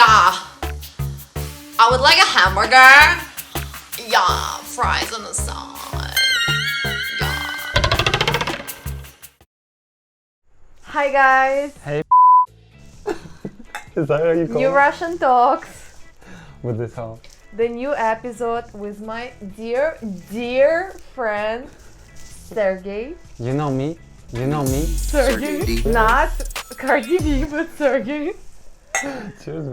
Yeah. I would like a hamburger. Yeah, fries on the side. Yeah. Hi guys. Hey. Is that how you call New it? Russian Talks. With this how? The new episode with my dear friend Sergey. You know me? You know me? Sergey. Not Cardi B, but Sergey. Cheers.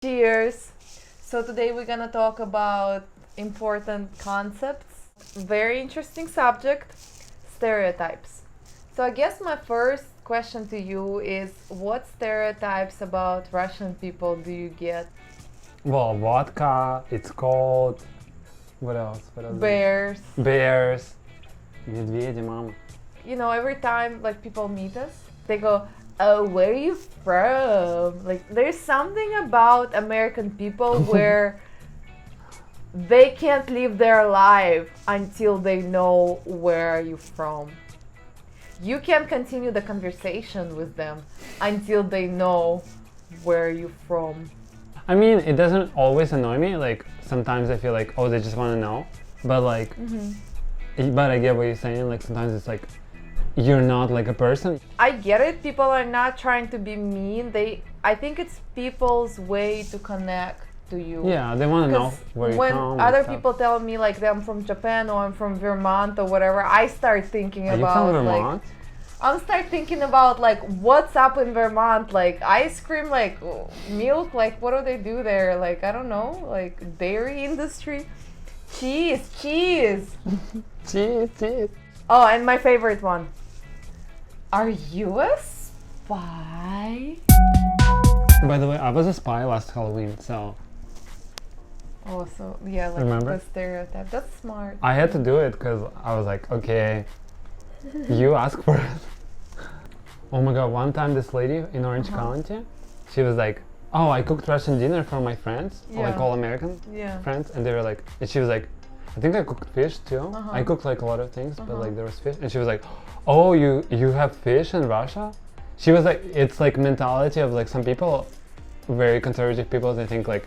Cheers. So today we're gonna talk about important concepts. Very interesting subject, stereotypes. So I guess my first question to you is, what stereotypes about Russian people do you get? Well, vodka, it's cold. What else? Bears. Bears. Медведи, мама. You know, every time like people meet us, they go, "Oh, where are you from?" Like, there's something about American people where they can't live their life until they know where are you from. You can't continue the conversation with them until they know where are you from. I mean, it doesn't always annoy me. Like, sometimes I feel like, oh, they just want to know. But like, but I get what you're saying. Like, sometimes it's like, you're not like a person. I get it. People are not trying to be mean. I think it's people's way to connect to you. Yeah, they want to know where you're from. When other people tell me like I'm from Japan or I'm from Vermont or whatever, I start thinking Are about you from Vermont? like I start thinking about like what's up in Vermont, like ice cream, like milk, like what do they do there? Like I don't know, like dairy industry, cheese. Cheese. Oh, and my favorite one. Are you a spy? By the way, I was a spy last Halloween, so Oh, so yeah, like Remember? the stereotype. That's smart. I had to do it because I was like, okay, you ask for it. Oh my god, one time this lady in Orange County, she was like, oh, I cooked Russian dinner for my friends, or like Yeah. all American Yeah. friends, and they were like, and she was like, I think I cooked fish too. I cooked like a lot of things, but like there was fish, and she was like, oh, you have fish in Russia? She was like, it's like mentality of like some people, very conservative people, they think like,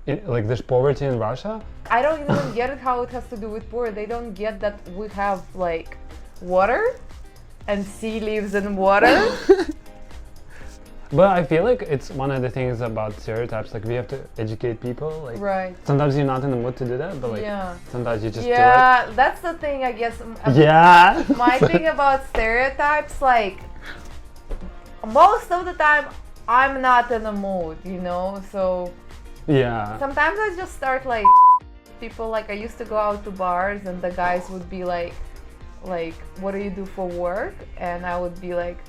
like there's poverty in Russia. I don't even get it how it has to do with poor. They don't get that we have like water and sea lives in water. But I feel like it's one of the things about stereotypes, like we have to educate people, like Right. sometimes you're not in the mood to do that, but like Yeah. sometimes you just Yeah, that's the thing, I guess. do it. Yeah. My thing about stereotypes, like most of the time I'm not in the mood, you know, so Yeah. sometimes I just start like people, like I used to go out to bars and the guys would be like what do you do for work? And I would be like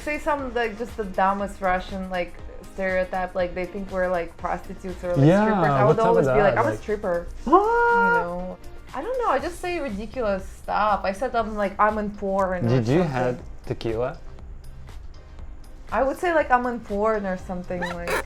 say some like just the dumbest Russian like stereotype, like they think we're like prostitutes or like Yeah, strippers. I would what's up always with be like that? I'm a Like- stripper, you know. I don't know, I just say ridiculous stuff. I said I'm in porn. or Did you something. had tequila? I would say like I'm in porn or something like,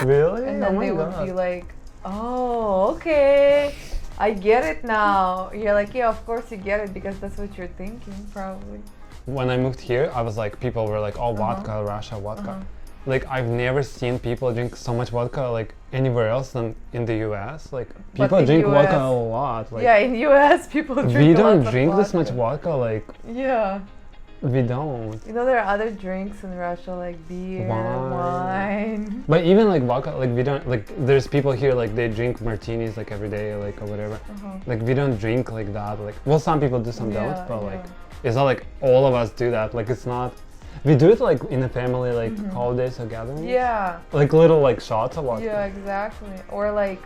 Really? and Oh then my they would god. be like, oh, okay, I get it now. You're like, yeah, of course you get it because that's what you're thinking probably. When I moved here, I was like, people were like, oh, vodka, Russia, vodka. Like, I've never seen people drink so much vodka, like, anywhere else than in the US. Like, But people in drink US vodka a lot. Like, Yeah, in US people drink we a don't lot of drink this much vodka. vodka, like, Yeah. we don't. You know, there are other drinks in Russia like beer, wine. But even like vodka, like, we don't, like, there's people here, like, they drink martinis, like, every day, like, or whatever. Like, we don't drink like that. Like, well, some people do, some Yeah, don't, but, like, yeah. it's not like all of us do that. Like, it's not, we do it, like, in a family, like, holidays or gatherings. Yeah. Like, little, like, shots of vodka. Yeah, exactly. Or like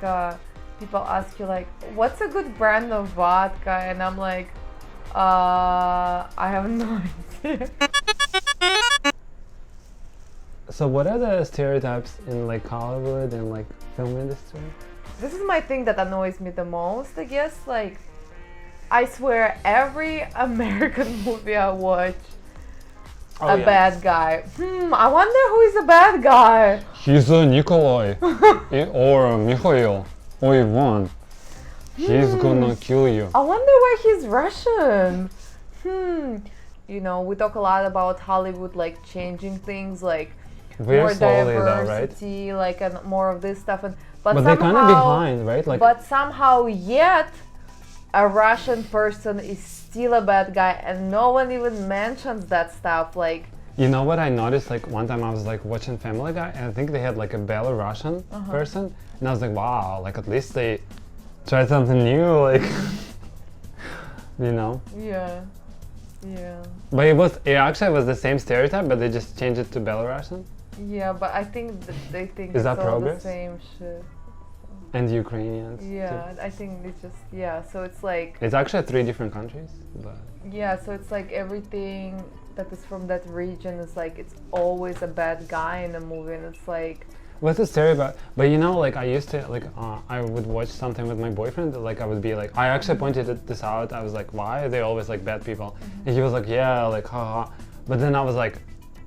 people ask you like, what's a good brand of vodka? And I'm like, I have no idea. So what are the stereotypes in like Hollywood and like film industry? This is my thing that annoys me the most, I guess. Like, I swear every American movie I watch, a bad guy. I wonder who is a bad guy. He's Nikolai or Mikhail or Ivan. He's gonna kill you. I wonder why he's Russian. You know, we talk a lot about Hollywood like changing things, like Very more slowly though, right? diversity, like and more of this stuff. And but But they're kind of somehow, behind, right? Like, but somehow yet a Russian person is still a bad guy, and no one even mentions that stuff. Like, you know what I noticed? Like one time I was like watching Family Guy, and I think they had like a Belarusian person, and I was like, wow, like at least they tried something new, like, you know. yeah. But it actually was the same stereotype, but they just changed it to Belarusian Yeah, but I think they think Is it's that all progress? the same shit. and Ukrainians. Yeah, too. I think it's just so it's like It's actually 3 different countries, but so it's like everything that is from that region is like it's always a bad guy in a movie, and it's like what's the story about? But you know, like I used to like I would watch something with my boyfriend. Like I would be like, I actually pointed this out. I was like, why are they always like bad people? And he was like, yeah, like haha. But then I was like,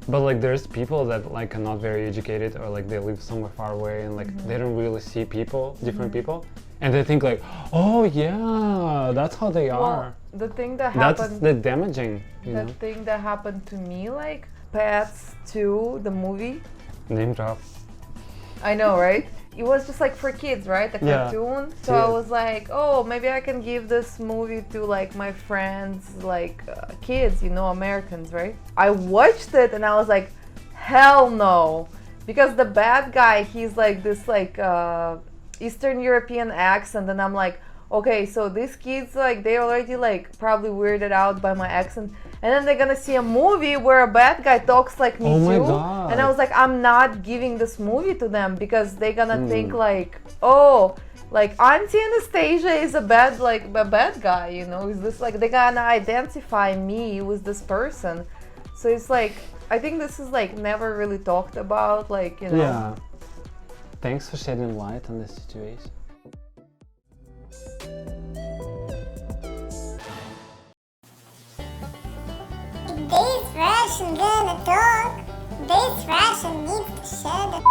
but like there's people that like are not very educated, or like they live somewhere far away, and like they don't really see people, different people, and they think like, oh yeah, that's how they are. well, the thing that That's happened the damaging, you the know. thing that happened to me, like Pets 2, the movie. Name drop. I know, right? It was just like for kids, right? The Yeah. cartoon. So I was like, oh, maybe I can give this movie to like my friends, like kids, you know, Americans, right? I watched it and I was like, hell no. Because the bad guy, he's like this like Eastern European accent, and I'm like, okay, so these kids, like, they already like probably weirded out by my accent, and then they're gonna see a movie where a bad guy talks like me Oh my too. God. And I was like, I'm not giving this movie to them because they're gonna think like, oh, like Auntie Anastasia is a bad guy, you know? Is this like they're gonna identify me with this person? So it's like I think this is like never really talked about, like, you know. Yeah. Thanks for shedding light on this situation. This Russian gonna talk. This Russian needs to shut the